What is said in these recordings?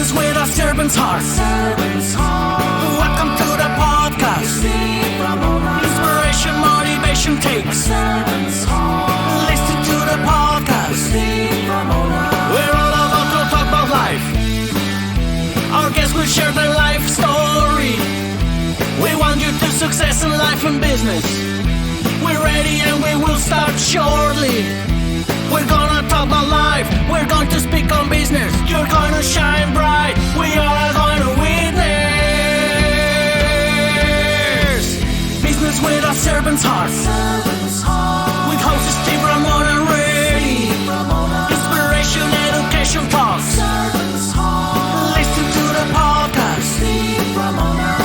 Business with a servant's heart. Welcome to the podcast. Inspiration, motivation takes. Listen to the podcast. We're all about to talk about life. Our guests will share their life story. We want you to success in life and business. We're ready and we will start shortly. We're gonna talk about life. We're going to speak on business. You're gonna shine bright. We are going to witness. Business with a servant's heart. With hosts Steve Ramona and Ray. Inspiration, education talks. Listen to the podcast. Steve Ramona.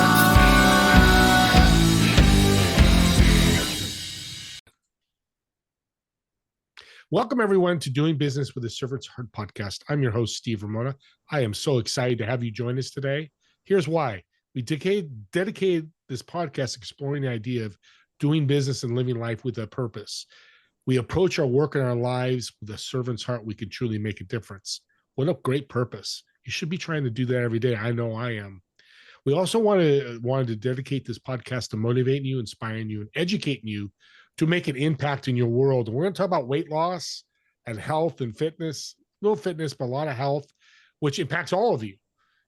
Welcome, everyone, to Doing Business with a Servant's Heart podcast. I'm your host, Steve Ramona. I am so excited to have you join us today. Here's why. We dedicated this podcast exploring the idea of doing business and living life with a purpose. We approach our work and our lives with a servant's heart. We can truly make a difference. What a great purpose. You should be trying to do that every day. I know I am. We also wanted to dedicate this podcast to motivating you, inspiring you, and educating you to make an impact in your world. And we're going to talk about weight loss and health and fitness, little fitness, but a lot of health, which impacts all of you.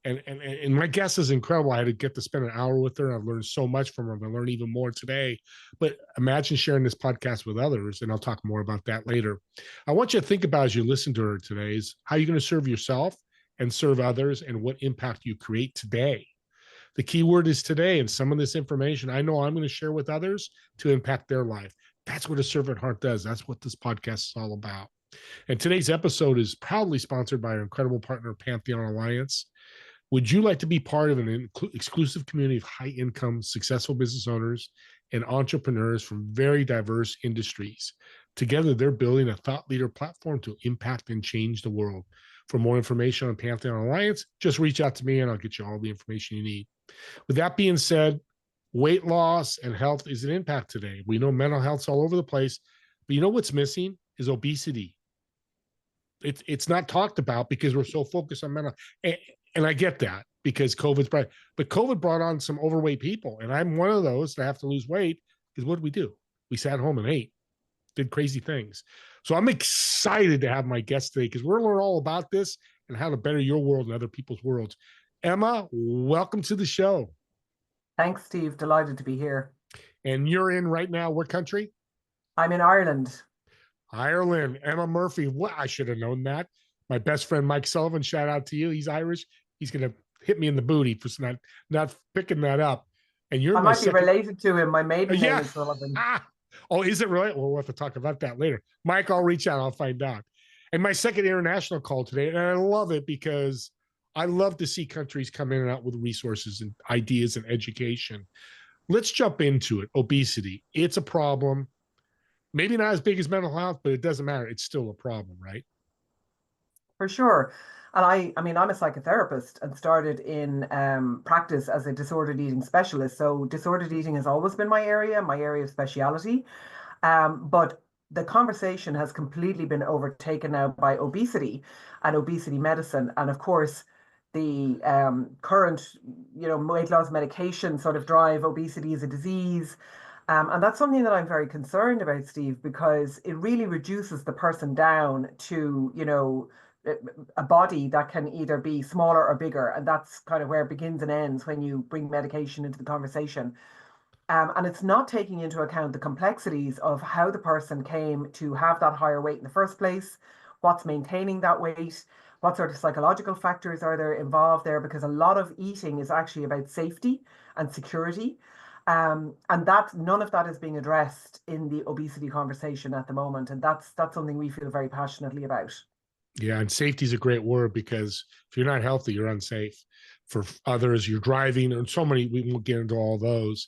And my guest is incredible. I had to get to spend an hour with her. I've learned so much from her. I'm going to learn even more today. But imagine sharing this podcast with others, and I'll talk more about that later. I want you to think about, as you listen to her today, is how you're going to serve yourself and serve others, and what impact you create today. The key word is today, and some of this information I know I'm going to share with others to impact their life. That's what a servant heart does. That's what this podcast is all about. And today's episode is proudly sponsored by our incredible partner, Pantheon Alliance. Would you like to be part of an exclusive community of high-income, successful business owners and entrepreneurs from very diverse industries? Together, they're building a thought leader platform to impact and change the world. For more information on Pantheon Alliance, just reach out to me and I'll get you all the information you need. With that being said, weight loss and health is an impact today. We know mental health's all over the place, but you know what's missing is obesity. It's not talked about because we're so focused on mental. And I get that because COVID brought on some overweight people. And I'm one of those that have to lose weight because what did we do? We sat home and ate, did crazy things. So I'm excited to have my guest today because we're going to learn all about this and how to better your world and other people's worlds. Emma, welcome to the show. Thanks, Steve. Delighted to be here. And you're in right now, what country? I'm in Ireland. Ireland. Emma Murphy. What? I should have known that. My best friend, Mike Sullivan, shout out to you. He's Irish. He's going to hit me in the booty for not picking that up. And you're I might be related to him. My maiden name is Sullivan. Oh, is it really? Well, we'll have to talk about that later. Mike, I'll reach out. I'll find out. And my second international call today, and I love it because I love to see countries come in and out with resources and ideas and education. Let's jump into it. Obesity. It's a problem. Maybe not as big as mental health, but it doesn't matter. It's still a problem, right? For sure. And I mean, I'm a psychotherapist and started in practice as a disordered eating specialist. So disordered eating has always been my area of speciality. But the conversation has completely been overtaken now by obesity and obesity medicine. And of course, the current, weight loss medication sort of drive obesity as a disease. And that's something that I'm very concerned about, Steve, because it really reduces the person down to, a body that can either be smaller or bigger. And that's kind of where it begins and ends when you bring medication into the conversation. And it's not taking into account the complexities of how the person came to have that higher weight in the first place, what's maintaining that weight, what sort of psychological factors are there involved there, because a lot of eating is actually about safety and security. And that none of that is being addressed in the obesity conversation at the moment. And that's something we feel very passionately about. Yeah, and safety is a great word because if you're not healthy, you're unsafe. For others, you're driving, and so many, we won't get into all those.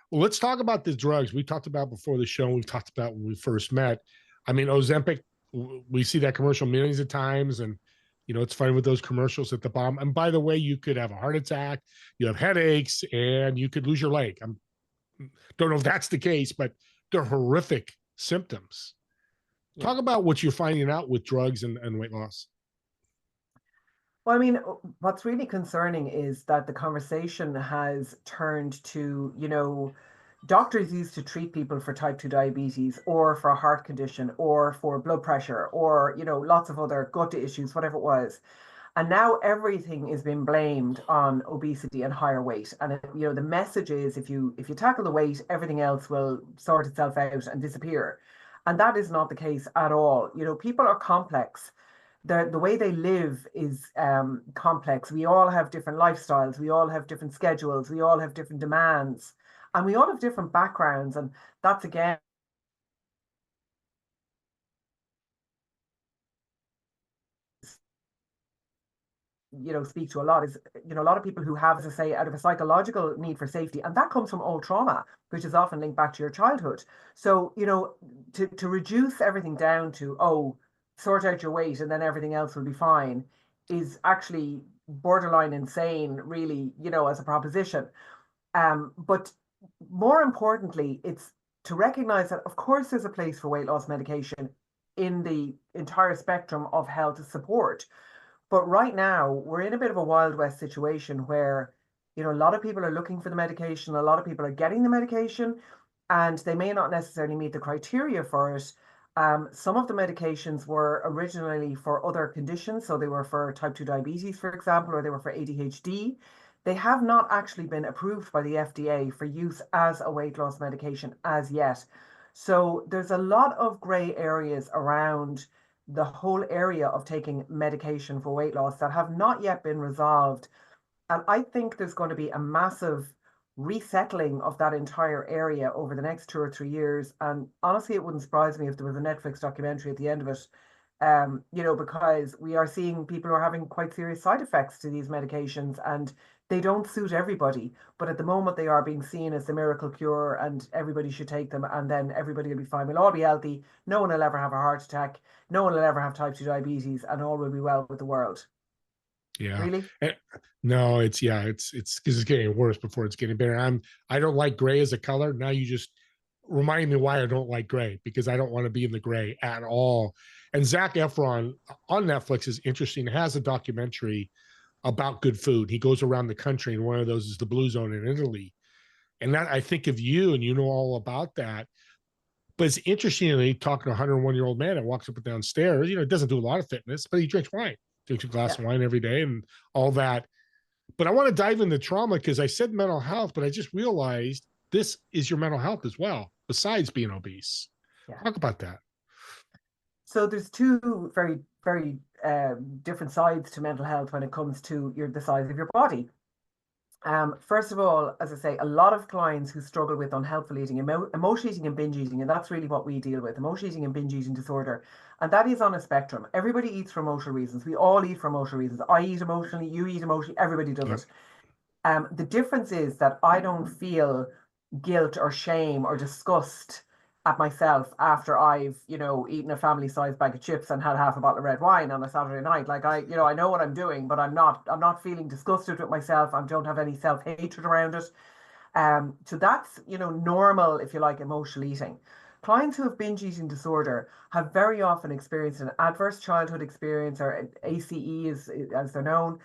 Well, let's talk about the drugs we talked about before the show. We talked about when we first met. I mean, Ozempic, we see that commercial millions of times, and it's funny with those commercials at the bottom. And by the way, you could have a heart attack, you have headaches, and you could lose your leg. I don't know if that's the case, but they're horrific symptoms. Talk about what you're finding out with drugs and weight loss. Well, I mean, what's really concerning is that the conversation has turned to, doctors used to treat people for type 2 diabetes or for a heart condition or for blood pressure or, lots of other gut issues, whatever it was. And now everything is being blamed on obesity and higher weight. And the message is if you tackle the weight, everything else will sort itself out and disappear. And that is not the case at all. People are complex. The way they live is complex. We all have different lifestyles. We all have different schedules. We all have different demands, and we all have different backgrounds. And that's again speak to a lot is a lot of people who have, as I say, out of a psychological need for safety, and that comes from old trauma, which is often linked back to your childhood. So to reduce everything down to, oh, sort out your weight and then everything else will be fine, is actually borderline insane, really, as a proposition. But more importantly, it's to recognize that of course there's a place for weight loss medication in the entire spectrum of health support. But right now, we're in a bit of a Wild West situation where, a lot of people are looking for the medication, a lot of people are getting the medication, and they may not necessarily meet the criteria for it. Some of the medications were originally for other conditions, so they were for type 2 diabetes, for example, or they were for ADHD. They have not actually been approved by the FDA for use as a weight loss medication as yet. So there's a lot of gray areas around the whole area of taking medication for weight loss that have not yet been resolved. And I think there's going to be a massive resettling of that entire area over the next 2 or 3 years. And honestly, it wouldn't surprise me if there was a Netflix documentary at the end of it, because we are seeing people who are having quite serious side effects to these medications, and they don't suit everybody. But at the moment, they are being seen as the miracle cure, and everybody should take them, and then everybody will be fine. We'll all be healthy. No one will ever have a heart attack. No one will ever have type 2 diabetes, and all will be well with the world. Yeah. Really? No, it's because it's getting worse before it's getting better. I don't like gray as a color. Now you just remind me why I don't like gray, because I don't want to be in the gray at all. And Zac Efron on Netflix is interesting. It has a documentary about good food. He goes around the country, and one of those is the Blue Zone in Italy. And that, I think of you, and you know all about that. But it's interesting, talking to a 101-year-old man that walks up and down stairs. Doesn't do a lot of fitness, but he drinks wine, drinks a glass of wine every day and all that. But I want to dive into trauma, because I said mental health, but I just realized this is your mental health as well, besides being obese. Yeah. Talk about that. So there's two very, very different sides to mental health when it comes to the size of your body. First of all, as I say, a lot of clients who struggle with unhelpful eating, emotional eating and binge eating, and that's really what we deal with, emotional eating and binge eating disorder. And that is on a spectrum. Everybody eats for emotional reasons. We all eat for emotional reasons. I eat emotionally, you eat emotionally, everybody does it. The difference is that I don't feel guilt or shame or disgust at myself after I've, eaten a family sized bag of chips and had half a bottle of red wine on a Saturday night. Like I know what I'm doing, but I'm not feeling disgusted with myself. I don't have any self-hatred around it. So that's, normal, if you like, emotional eating. Clients who have binge eating disorder have very often experienced an adverse childhood experience, or ACE as they're known.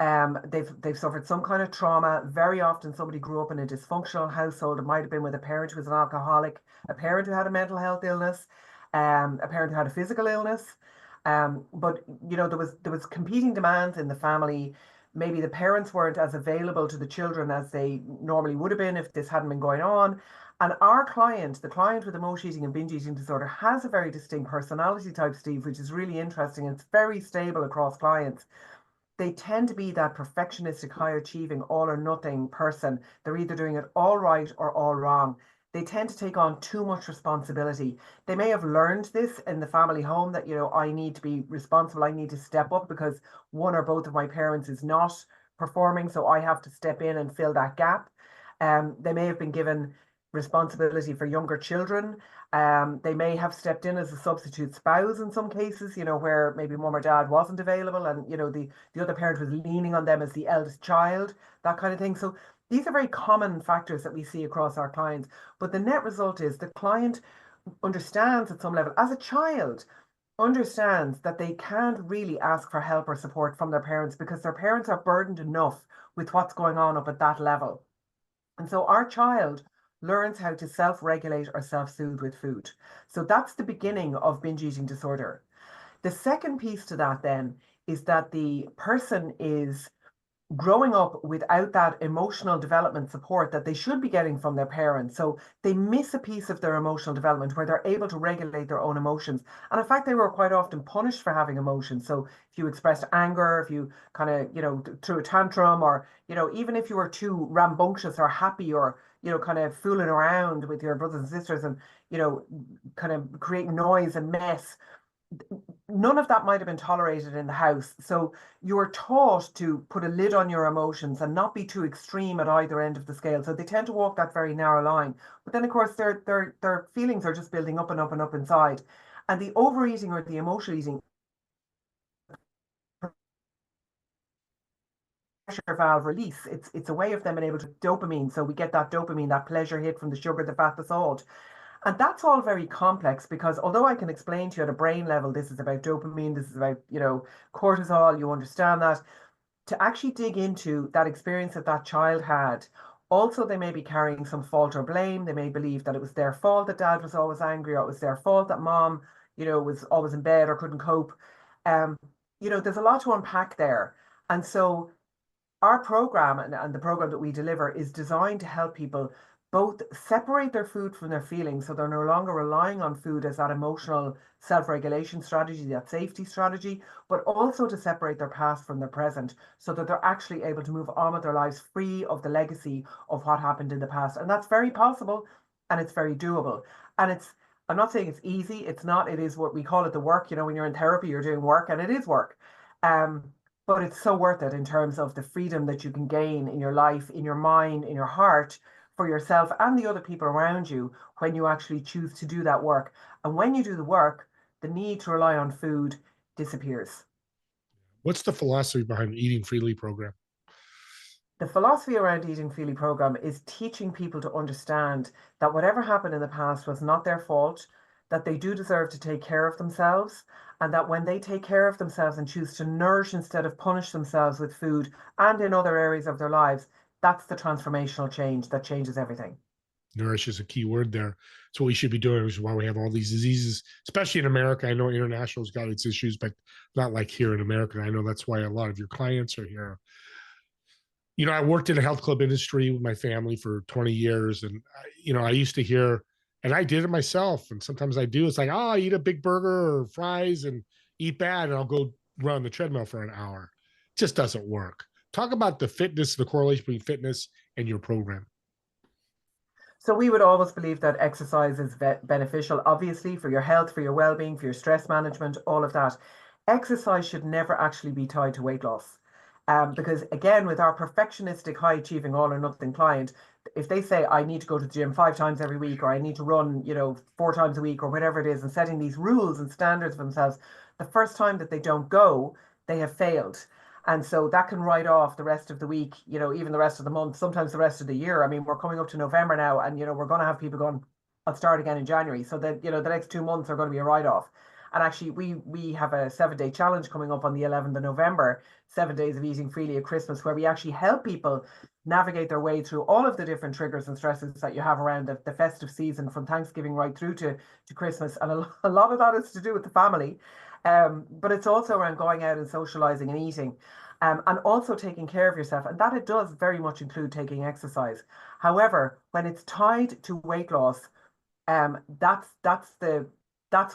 They've suffered some kind of trauma. Very often somebody grew up in a dysfunctional household. It might have been with a parent who was an alcoholic, a parent who had a mental health illness, a parent who had a physical illness. But there was competing demands in the family. Maybe the parents weren't as available to the children as they normally would have been if this hadn't been going on. And our client, the client with emotional eating and binge eating disorder, has a very distinct personality type, Steve, which is really interesting. It's very stable across clients. They tend to be that perfectionistic, high achieving, all or nothing person. They're either doing it all right or all wrong. They tend to take on too much responsibility. They may have learned this in the family home that, I need to be responsible. I need to step up because one or both of my parents is not performing. So I have to step in and fill that gap. They may have been given responsibility for younger children. They may have stepped in as a substitute spouse in some cases, where maybe mom or dad wasn't available, and the other parent was leaning on them as the eldest child, that kind of thing. So these are very common factors that we see across our clients. But the net result is the client understands at some level, as a child, understands that they can't really ask for help or support from their parents because their parents are burdened enough with what's going on up at that level. And so our child learns how to self-regulate or self-soothe with food. So that's the beginning of binge eating disorder. The second piece to that then is that the person is growing up without that emotional development support that they should be getting from their parents. So they miss a piece of their emotional development where they're able to regulate their own emotions. And in fact, they were quite often punished for having emotions. So if you expressed anger, if you kind of, threw a tantrum, or, even if you were too rambunctious or happy, or, kind of fooling around with your brothers and sisters and, kind of creating noise and mess, none of that might have been tolerated in the house. So you are taught to put a lid on your emotions and not be too extreme at either end of the scale. So they tend to walk that very narrow line. But then, of course, their feelings are just building up and up and up inside. And the overeating or the emotional eating pressure valve release. It's a way of them being able to dopamine. So we get that dopamine, that pleasure hit from the sugar, the fat, the salt. And that's all very complex because although I can explain to you at a brain level, this is about dopamine, this is about, cortisol, you understand that, to actually dig into that experience that that child had. Also, they may be carrying some fault or blame. They may believe that it was their fault that dad was always angry, or it was their fault that mom, was always in bed or couldn't cope. Um, there's a lot to unpack there. And so our program and the program that we deliver is designed to help people both separate their food from their feelings so they're no longer relying on food as that emotional self-regulation strategy, that safety strategy, but also to separate their past from their present so that they're actually able to move on with their lives free of the legacy of what happened in the past. And that's very possible and it's very doable. And I'm not saying it's easy, it's not, it is what we call it, the work. When you're in therapy, you're doing work, and it is work. But it's so worth it in terms of the freedom that you can gain in your life, in your mind, in your heart, for yourself and the other people around you when you actually choose to do that work. And when you do the work, the need to rely on food disappears. What's the philosophy behind the Eating Freely program? The philosophy around Eating Freely program is teaching people to understand that whatever happened in the past was not their fault, that they do deserve to take care of themselves, and that when they take care of themselves and choose to nourish instead of punish themselves with food and in other areas of their lives, that's the transformational change that changes everything. Nourish is a key word there. It's what we should be doing, which is why we have all these diseases, especially in America. I know international's got its issues, but not like here in America. I know that's why a lot of your clients are here. I worked in a health club industry with my family for 20 years. And, I used to hear, and I did it myself. And sometimes I do, it's like, I eat a big burger or fries and eat bad. And I'll go run the treadmill for an hour. It just doesn't work. Talk about the fitness, the correlation between fitness and your program. So we would always believe that exercise is beneficial, obviously, for your health, for your well-being, for your stress management, all of that. Exercise should never actually be tied to weight loss. Because again, with our perfectionistic, high-achieving, all-or-nothing client, if they say, I need to go to the gym 5 times every week, or I need to run, 4 times a week, or whatever it is, and setting these rules and standards for themselves, the first time that they don't go, they have failed. And so that can write off the rest of the week, even the rest of the month, sometimes the rest of the year. I mean, we're coming up to November now, and, we're going to have people going, I'll start again in January. So that, the next 2 months are going to be a write-off. And actually, we have a 7-day challenge coming up on the 11th of November, 7 days of eating freely at Christmas, where we actually help people navigate their way through all of the different triggers and stresses that you have around the festive season, from Thanksgiving right through to Christmas. And a lot of that is to do with the family. But it's also around going out and socializing and eating. And also taking care of yourself. And that it does very much include taking exercise. However, when it's tied to weight loss, that's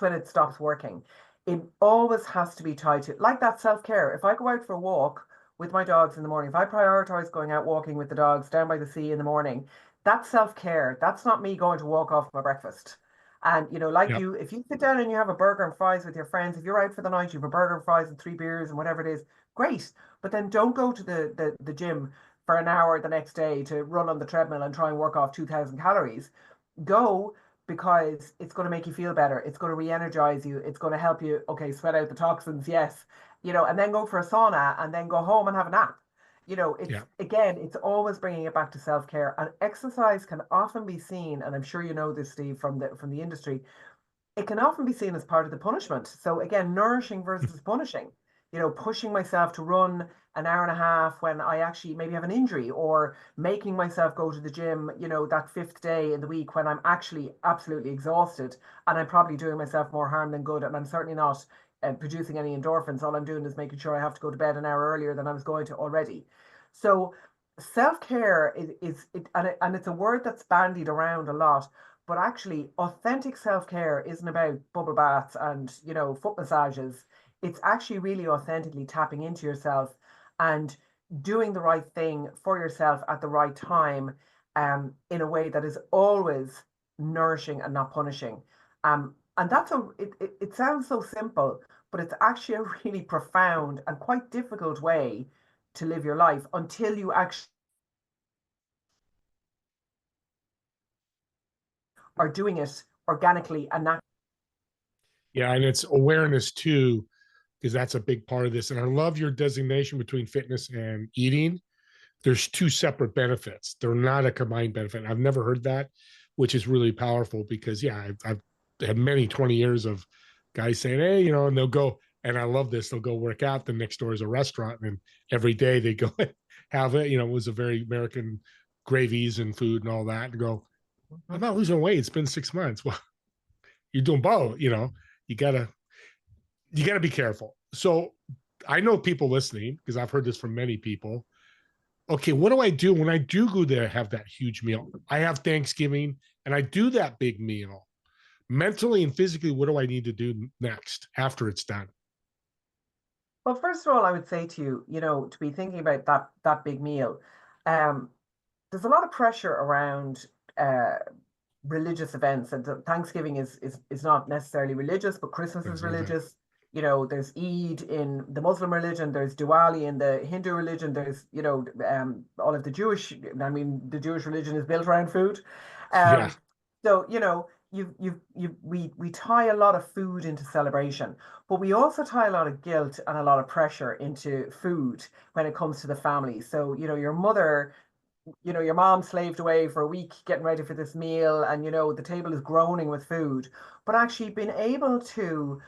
when it stops working. It always has to be tied to, like that self-care. If I go out for a walk with my dogs in the morning, if I prioritize going out walking with the dogs down by the sea in the morning, that's self-care. That's not me going to walk off my breakfast. And Yep. if you sit down and you have a burger and fries with your friends, if you're out for the night, you have a burger and fries and 3 beers and whatever it is, great. But then don't go to the gym for an hour the next day to run on the treadmill and try and work off 2,000 calories. Go because it's going to make you feel better. It's going to re-energize you. It's going to help you, okay, sweat out the toxins, yes, and then go for a sauna and then go home and have a nap. Yeah. Again, it's always bringing it back to self-care, and exercise can often be seen, and I'm sure you know this, Steve, from the industry. it can often be seen as part of the punishment. So again, nourishing versus punishing. Pushing myself to run an hour and a half when I actually maybe have an injury, or making myself go to the gym, that fifth day in the week when I'm actually absolutely exhausted and I'm probably doing myself more harm than good, and I'm certainly not producing any endorphins. All I'm doing is making sure I have to go to bed an hour earlier than I was going to already. So self-care and it's a word that's bandied around a lot, but actually authentic self-care isn't about bubble baths and foot massages. It's actually really authentically tapping into yourself and doing the right thing for yourself at the right time, in a way that is always nourishing and not punishing. And it sounds so simple, but it's actually a really profound and quite difficult way to live your life until you actually are doing it organically and naturally. Yeah, and it's awareness too, because that's a big part of this. And I love your designation between fitness and eating. There's two separate benefits. They're not a combined benefit. I've never heard that, which is really powerful because, yeah, I've had many 20 years of guys saying, hey, and they'll go, and I love this, they'll go work out. The next door is a restaurant, and every day they go have it. It was a very American gravies and food and all that, and go, I'm not losing weight. It's been 6 months. Well, you're doing both, you gotta be careful. So I know people listening, because I've heard this from many people. Okay, what do I do when I do go there, have that huge meal? I have Thanksgiving and I do that big meal. Mentally and physically, what do I need to do next after it's done? Well, first of all, I would say to you, to be thinking about that big meal. Um, there's a lot of pressure around religious events, and Thanksgiving is not necessarily religious, but Christmas is religious. There's Eid in the Muslim religion, there's Diwali in the Hindu religion, there's all of the Jewish. I mean, the Jewish religion is built around food. Yeah. So we tie a lot of food into celebration, but we also tie a lot of guilt and a lot of pressure into food when it comes to the family. So your mother, your mom slaved away for a week getting ready for this meal, and the table is groaning with food. But actually being able to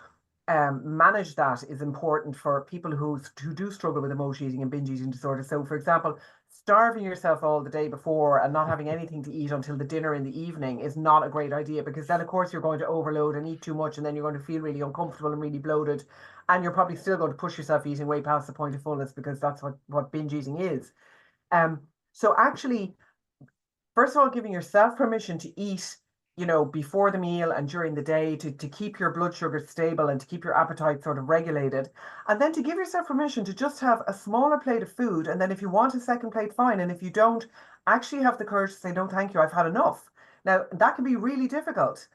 manage that is important for people who do struggle with emotional eating and binge eating disorder. So for example, starving yourself all the day before and not having anything to eat until the dinner in the evening is not a great idea, because then of course you're going to overload and eat too much, and then you're going to feel really uncomfortable and really bloated, and you're probably still going to push yourself eating way past the point of fullness, because that's what binge eating is. So actually, first of all, giving yourself permission to eat, before the meal and during the day, to keep your blood sugar stable and to keep your appetite sort of regulated. And then to give yourself permission to just have a smaller plate of food. And then if you want a second plate, fine. And if you don't, actually have the courage to say, no, thank you, I've had enough. Now, that can be really difficult.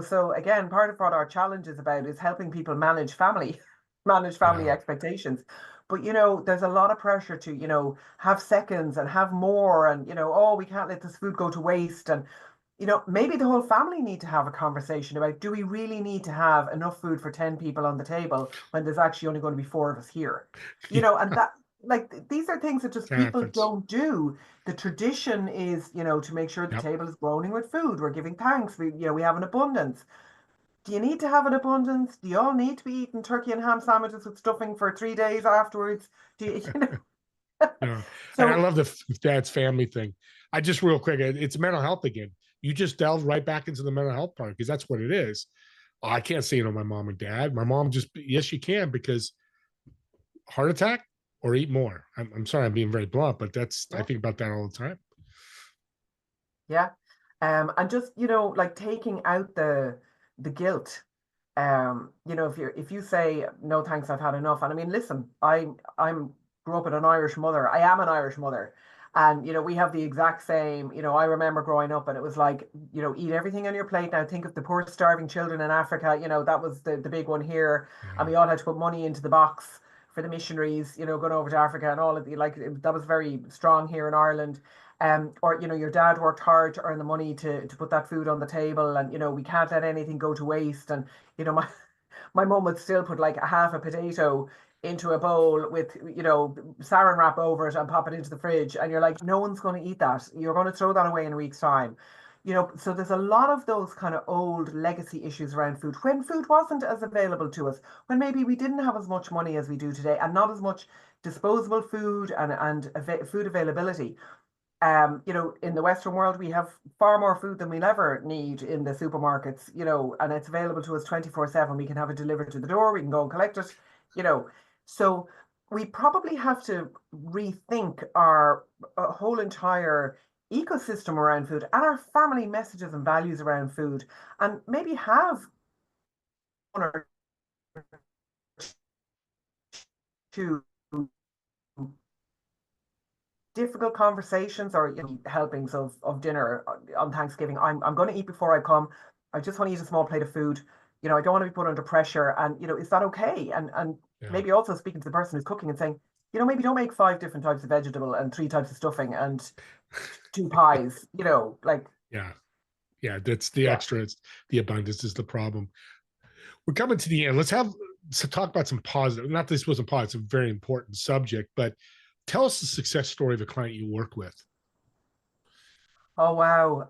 So again, part of what our challenge is about is helping people manage family, manage family Yeah. expectations. But there's a lot of pressure to, have seconds and have more, and oh, we can't let this food go to waste. And maybe the whole family need to have a conversation about, do we really need to have enough food for 10 people on the table when there's actually only going to be 4 of us here? And that, like, these are things that just people Happens. don't do. The tradition is, to make sure the Yep. table is groaning with food. We're giving thanks. We have an abundance. Do you need to have an abundance? Do you all need to be eating turkey and ham sandwiches with stuffing for 3 days afterwards? Do you, Yeah. And I So love the dad's family thing. I just real quick, it's mental health again. You just delve right back into the mental health part, because that's what it is. Oh, I can't say my mom and dad. My mom just, yes, you can, because heart attack or eat more. I'm sorry, I'm being very blunt, but I yeah, think about that all the time. yeah. And just, like taking out the guilt. If you say no thanks, I've had enough. And I mean, listen, I'm grew up with an Irish mother. I am an Irish mother. And we have the exact same, I remember growing up, and it was like, eat everything on your plate. Now think of the poor starving children in Africa. That was the big one here. And Yeah. we all had to put money into the box for the missionaries, going over to Africa, and all of the, like, that was very strong here in Ireland. Or your dad worked hard to earn the money to put that food on the table, and we can't let anything go to waste. And my mum would still put like a half a potato into a bowl with saran wrap over it and pop it into the fridge, and you're like, no one's going to eat that. You're going to throw that away in a week's time. So there's a lot of those kind of old legacy issues around food, when food wasn't as available to us, when maybe we didn't have as much money as we do today, and not as much disposable food and food availability. In the Western world, we have far more food than we'll ever need in the supermarkets, and it's available to us 24/7. We can have it delivered to the door, we can go and collect it, So we probably have to rethink our whole entire ecosystem around food and our family messages and values around food, and maybe have one or two difficult conversations, or helpings of dinner on Thanksgiving. I'm going to eat before I come. I just want to eat a small plate of food. I don't want to be put under pressure. And is that okay? And Yeah. maybe also speaking to the person who's cooking and saying, maybe don't make 5 different types of vegetable and 3 types of stuffing and 2 pies. Yeah, that's the extra. It's the abundance is the problem. We're coming to the end. Let's talk about some positive. Not that this wasn't positive, it's a very important subject, but tell us the success story of a client you work with. Oh, wow.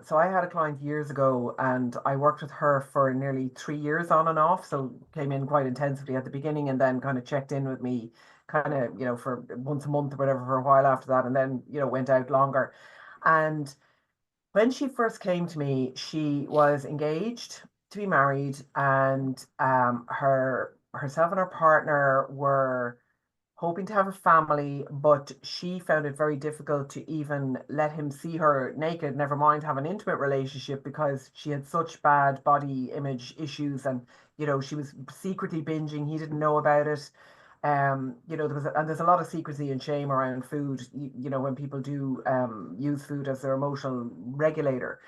So I had a client years ago, and I worked with her for nearly 3 years on and off. So came in quite intensively at the beginning, and then kind of checked in with me kind of, for once a month or whatever for a while after that, and then, went out longer. And when she first came to me, she was engaged to be married, and herself and her partner were hoping to have a family, but she found it very difficult to even let him see her naked, never mind have an intimate relationship, because she had such bad body image issues, and she was secretly binging. He didn't know about it. There's a lot of secrecy and shame around food, when people do use food as their emotional regulator.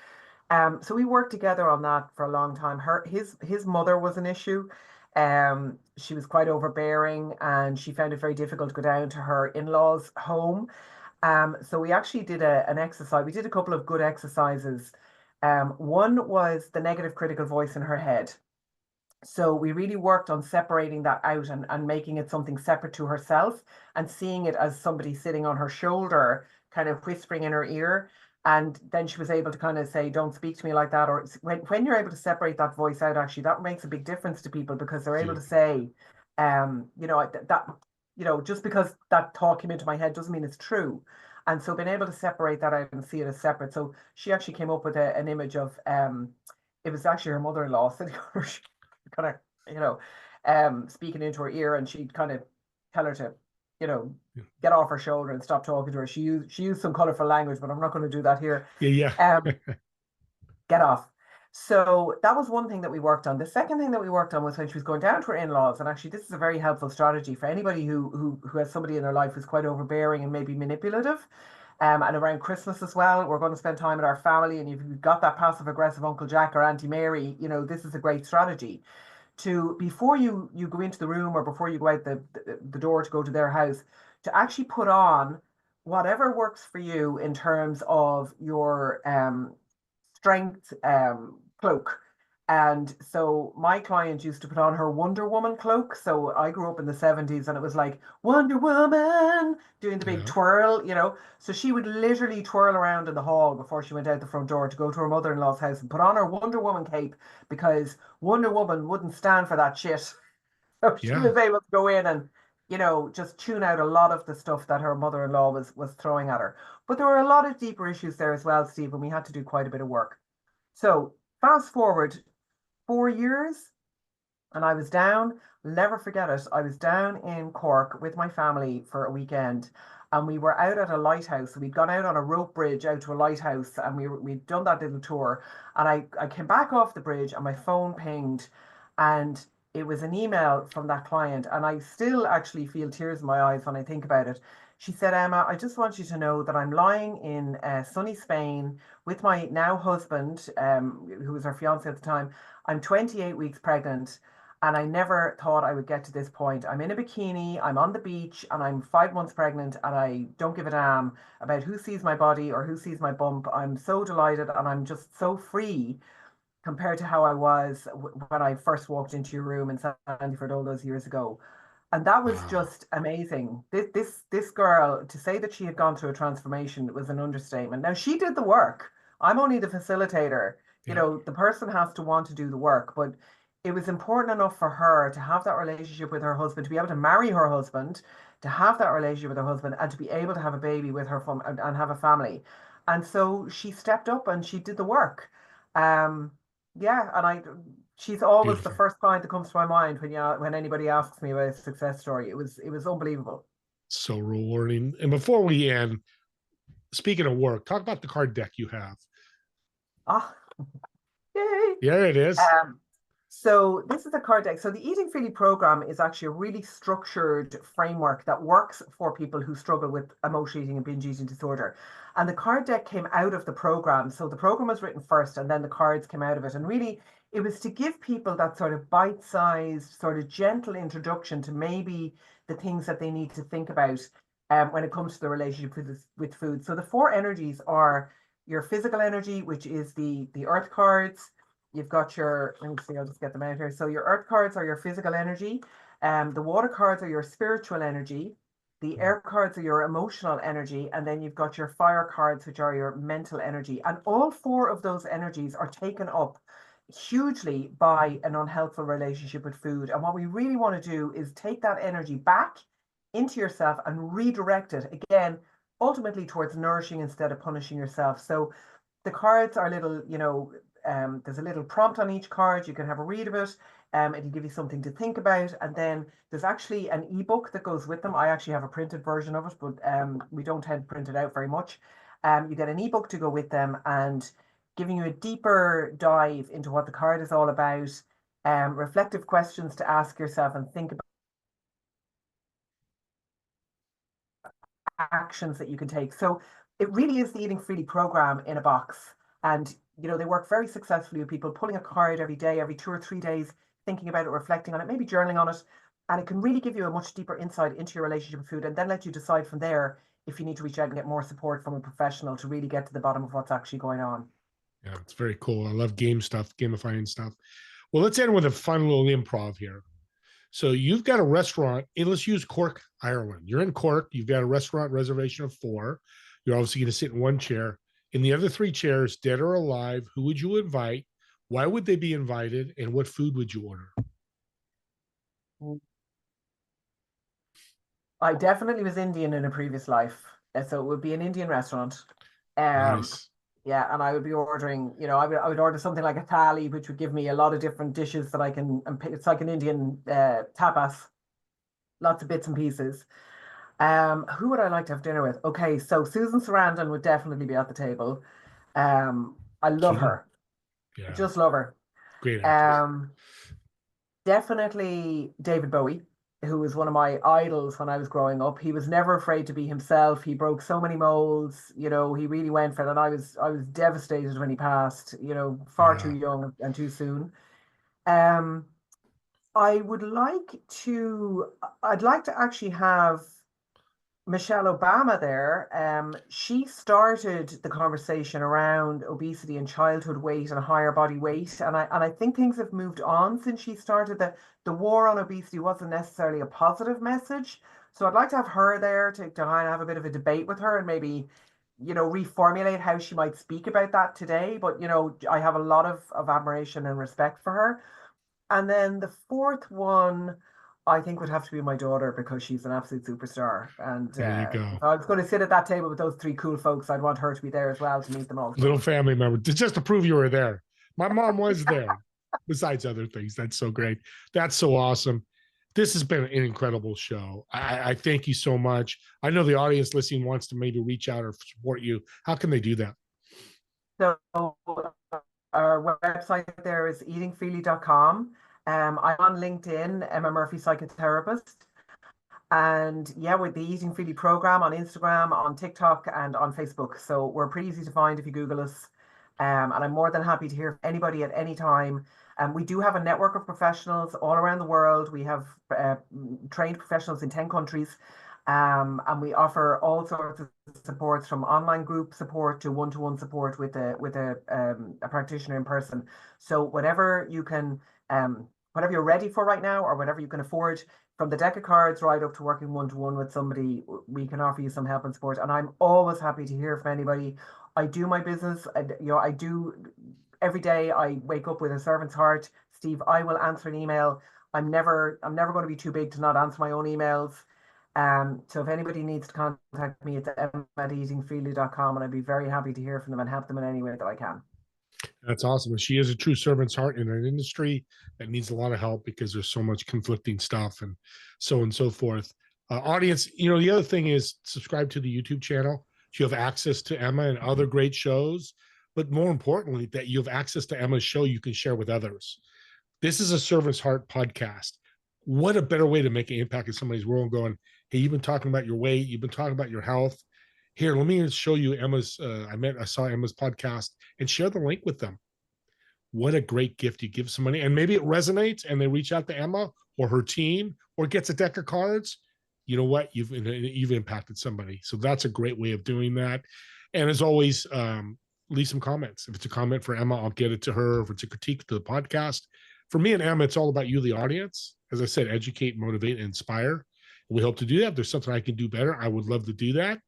So we worked together on that for a long time. His mother was an issue. She was quite overbearing, and she found it very difficult to go down to her in-laws' home. So we actually did an exercise. We did a couple of good exercises. One was the negative critical voice in her head. So we really worked on separating that out, and making it something separate to herself, and seeing it as somebody sitting on her shoulder, kind of whispering in her ear. And then she was able to kind of say, don't speak to me like that. Or when you're able to separate that voice out, actually, that makes a big difference to people, because they're able to say, just because that thought came into my head doesn't mean it's true. And so being able to separate that out and see it as separate. So she actually came up with an image of, it was actually her mother-in-law sitting on her kind of, speaking into her ear, and she'd kind of tell her to, get off her shoulder and stop talking to her. She used some colorful language, but I'm not going to do that here. Yeah. Get off. So that was one thing that we worked on. The second thing that we worked on was when she was going down to her in-laws, and actually this is a very helpful strategy for anybody who has somebody in their life who's quite overbearing and maybe manipulative. And around Christmas as well, we're going to spend time with our family, and if you've got that passive aggressive Uncle Jack or Auntie Mary, this is a great strategy. Before you go into the room, or before you go out the door to go to their house, to actually put on whatever works for you in terms of your strength cloak. And so my client used to put on her Wonder Woman cloak. So I grew up in the 70s, and it was like Wonder Woman doing the big twirl, So she would literally twirl around in the hall before she went out the front door to go to her mother-in-law's house, and put on her Wonder Woman cape, because Wonder Woman wouldn't stand for that shit. So she was able to go in and, just tune out a lot of the stuff that her mother-in-law was throwing at her. But there were a lot of deeper issues there as well, Steve, and we had to do quite a bit of work. So fast forward 4 years, and I was down, never forget it, I was down in Cork with my family for a weekend, and we were out at a lighthouse. We'd gone out on a rope bridge out to a lighthouse, and we'd done that little tour, and I came back off the bridge, and my phone pinged, and it was an email from that client, and I still actually feel tears in my eyes when I think about it. She said, Emma, I just want you to know that I'm lying in sunny Spain with my now husband, who was her fiance at the time. I'm 28 weeks pregnant, and I never thought I would get to this point. I'm in a bikini, I'm on the beach, and I'm 5 months pregnant, and I don't give a damn about who sees my body or who sees my bump. I'm so delighted, and I'm just so free compared to how I was when I first walked into your room in Sandyford all those years ago. And that was just amazing. This girl, to say that she had gone through a transformation, was an understatement. Now, she did the work. I'm only the facilitator. You Yeah. know, the person has to want to do the work, but it was important enough for her to have that relationship with her husband, to be able to marry her husband, to have that relationship with her husband, and to be able to have a baby with her and have a family. And so she stepped up and she did the work. Um, yeah, and she's always the Beautiful. first client that comes to my mind when anybody asks me about a success story. It was unbelievable. So rewarding. And before we end, speaking of work, talk about the card deck you have. Ah, yay! Yeah, it is. Um, so this is a card deck. So the Eating Freely program is actually a really structured framework that works for people who struggle with emotional eating and binge eating disorder. And the card deck came out of the program. So the program was written first, and then the cards came out of it. And really, it was to give people that sort of bite-sized, sort of gentle introduction to maybe the things that they need to think about when it comes to the relationship with food. So the four energies are your physical energy, which is the earth cards. You've got your, let me see, I'll just get them out here. So your earth cards are your physical energy. The water cards are your spiritual energy. The air cards are your emotional energy. And then you've got your fire cards, which are your mental energy. And all four of those energies are taken up hugely by an unhelpful relationship with food. And what we really want to do is take that energy back into yourself and redirect it again, ultimately towards nourishing instead of punishing yourself. So the cards are little, there's a little prompt on each card. You can have a read of it. It'll give you something to think about. And then there's actually an ebook that goes with them. I actually have a printed version of it, but we don't tend to print it out very much. You get an ebook to go with them and giving you a deeper dive into what the card is all about, reflective questions to ask yourself and think about actions that you can take. So it really is the Eating Freely program in a box. And, they work very successfully with people pulling a card every day, every 2 or 3 days, thinking about it, reflecting on it, maybe journaling on it. And it can really give you a much deeper insight into your relationship with food and then let you decide from there if you need to reach out and get more support from a professional to really get to the bottom of what's actually going on. Yeah, it's very cool. I love game stuff, gamifying stuff. Well, let's end with a fun little improv here. So you've got a restaurant, and let's use Cork, Ireland. You're in Cork. You've got a restaurant reservation of 4. You're obviously going to sit in one chair. In the other 3 chairs, dead or alive, who would you invite? Why would they be invited? And what food would you order? I definitely was Indian in a previous life. So it would be an Indian restaurant. Nice. Yeah, and I would be ordering, I would order something like a thali, which would give me a lot of different dishes that I can, and it's like an Indian tapas, lots of bits and pieces. Who would I like to have dinner with? Okay, so Susan Sarandon would definitely be at the table. I love her, Yeah, just love her. great actress. Definitely David Bowie, who was one of my idols when I was growing up. He was never afraid to be himself. He broke so many molds. He really went for it. And I was devastated when he passed. Far too young and too soon. Um, I'd like to actually have Michelle Obama there. She started the conversation around obesity and childhood weight and higher body weight, and I think things have moved on since she started. The war on obesity wasn't necessarily a positive message, so I'd like to have her there to kind of have a bit of a debate with her and maybe reformulate how she might speak about that today. But I have a lot of admiration and respect for her. And then the fourth one, I think would have to be my daughter because she's an absolute superstar. And There you go. if I was going to sit at that table with those 3 cool folks, I'd want her to be there as well to meet them all. Little family member, just to prove you were there. My mom was there, besides other things. That's so great. That's so awesome. This has been an incredible show. I thank you so much. I know the audience listening wants to maybe reach out or support you. How can they do that? So our website there is eatingfreely.com. I'm on LinkedIn, Emma Murphy Psychotherapist. And yeah, with the Eating Freely program on Instagram, on TikTok, and on Facebook. So we're pretty easy to find if you Google us. And I'm more than happy to hear from anybody at any time. We do have a network of professionals all around the world. We have trained professionals in 10 countries. And we offer all sorts of supports, from online group support to one-to-one support with a practitioner in person. So whatever you're ready for right now, or whatever you can afford, from the deck of cards right up to working one-to-one with somebody, we can offer you some help and support. And I'm always happy to hear from anybody. I do my business, I do every day. I wake up with a servant's heart. Steve, I will answer an email. I'm never going to be too big to not answer my own emails. So if anybody needs to contact me, it's emma@eatingfreely.com, and I'd be very happy to hear from them and help them in any way that I can. That's awesome. And she is a true servant's heart in an industry that needs a lot of help because there's so much conflicting stuff and so forth. Audience, the other thing is subscribe to the YouTube channel. You have access to Emma and other great shows, but more importantly, that you have access to Emma's show you can share with others. This is a servant's heart podcast. What a better way to make an impact in somebody's world going, hey, you've been talking about your weight. You've been talking about your health. Here, let me show you Emma's. I saw Emma's podcast and share the link with them. What a great gift you give somebody. And maybe it resonates and they reach out to Emma or her team or gets a deck of cards. You know what? You've impacted somebody. So that's a great way of doing that. And as always, leave some comments. If it's a comment for Emma, I'll get it to her. If it's a critique to the podcast. For me and Emma, it's all about you, the audience. As I said, educate, motivate, and inspire. We hope to do that. If there's something I can do better, I would love to do that.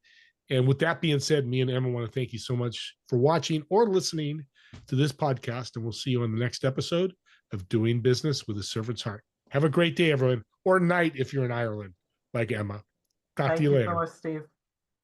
And with that being said, me and Emma want to thank you so much for watching or listening to this podcast. And we'll see you on the next episode of Doing Business with a Servant's Heart. Have a great day, everyone, or night if you're in Ireland, like Emma. Talk to you later. Thank you so much, Steve.